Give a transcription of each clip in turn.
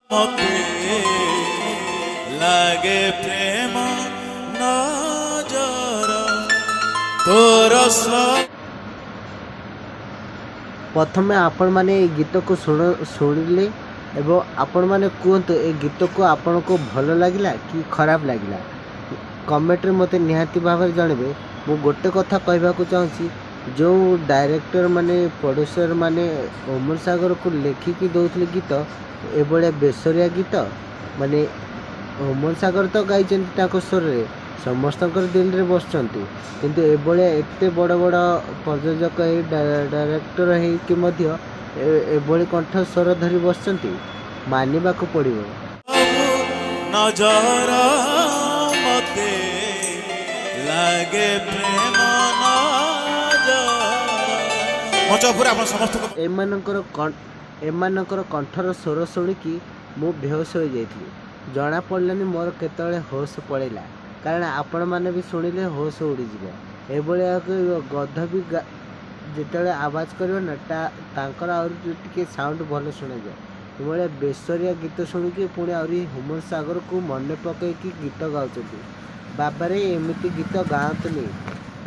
মতে লাগে প্রেম নজর তোর प्रथमे आपण मैंने गीत को शुणिले एवं आपण मैंने कहतु ए गीत को आपण को भल लगिला कि खराब लगिला कमेंट्रे मत निहाती भाव जनबे। मु गोटे कथा कहवाक चाहूँगी जो डायरेक्टर माने प्रोड्यूसर माने ओमर सागर को लेखिकी दौले गीत एभलिया बेसरिया गीत माने ओमर सागर तो गाई स्वर रे समस्त दिल रे बसचंती किंतु एभलिया एते बड़ बड़ प्रयोजक डायरेक्टर एभली कंठ स्वर धरी बसचंती मानिबाकू पड़िबो। नजर मते लागे प्रेम नजर एमानकर कंठर स्वर शुणिकी मु बेहोश हो जाइली जना पड़लानी मोर केतले होश पड़ेला कारण आपण मैंने भी शुणिले होश उड़ीजी एभलिया गध भी जिते आवाज कर तांकर टे साउंड भल शुणा जाए ये बेसरिया गीत शुणिकी पुणी आहरी हुमन सागर को मन पकईकी गीत गाँच बाबारे एमती गीत गाँतुनी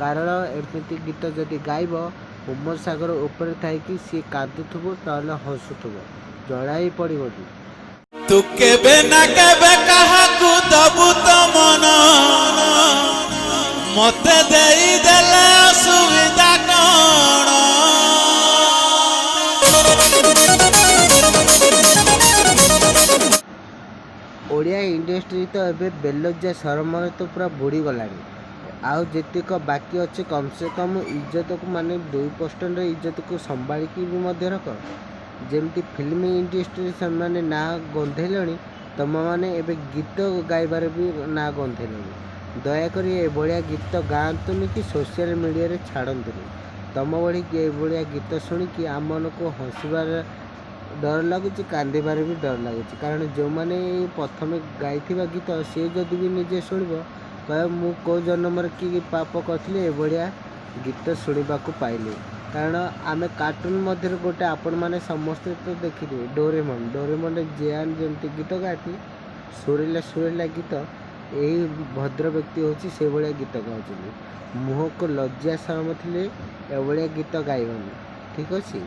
कारण एमती गीत जदि गायब हुमन सागर ऊपर थी सी कादुथुब ना हसुथुब जना ही पड़ोनी तू केबे ना केबे काहाकू दबु तो मन मते देई देले असुविधा कोन ओडिया इंडस्ट्री तो एबे बेलज्जा शरम तो पूरा बुड़ी गलानी आउ जेतिक बाकी अच्छे कम से कम इज्जत को माने 2% इज्जत को संभालिकी भी मध्य रख जेमती फिल्म इंडस्ट्री से माने ना गंधेलणी तुम मैंने एबे गीत गाइबार भी ना गंधेलणी दयाकोरी एभलिया गीत गाँतुनि कि सोशल मीडिया रे छाड़तुनि तुम बड़ी एभलिया गीत शुणिकी आम मन को हंसबार डर लगुच कांदार भी डर लगुच कारण जो मैंने प्रथम गाई गीत सी जदि भी निजे शुणव कह मु को जन्म कि पाप करी एभलिया गीत शुणा पाइली कारण आम कार्टून मध्य गोटे आपण मैंने समस्ते तो देखिए डोरेमन जेआन जमती गीत गाती सुरीला गीत यही भद्र व्यक्ति होची से भलिया गीत गाँच मुह को लज्जा शरम थे एभलिया गीत गाइबनी ठीक अच्छे।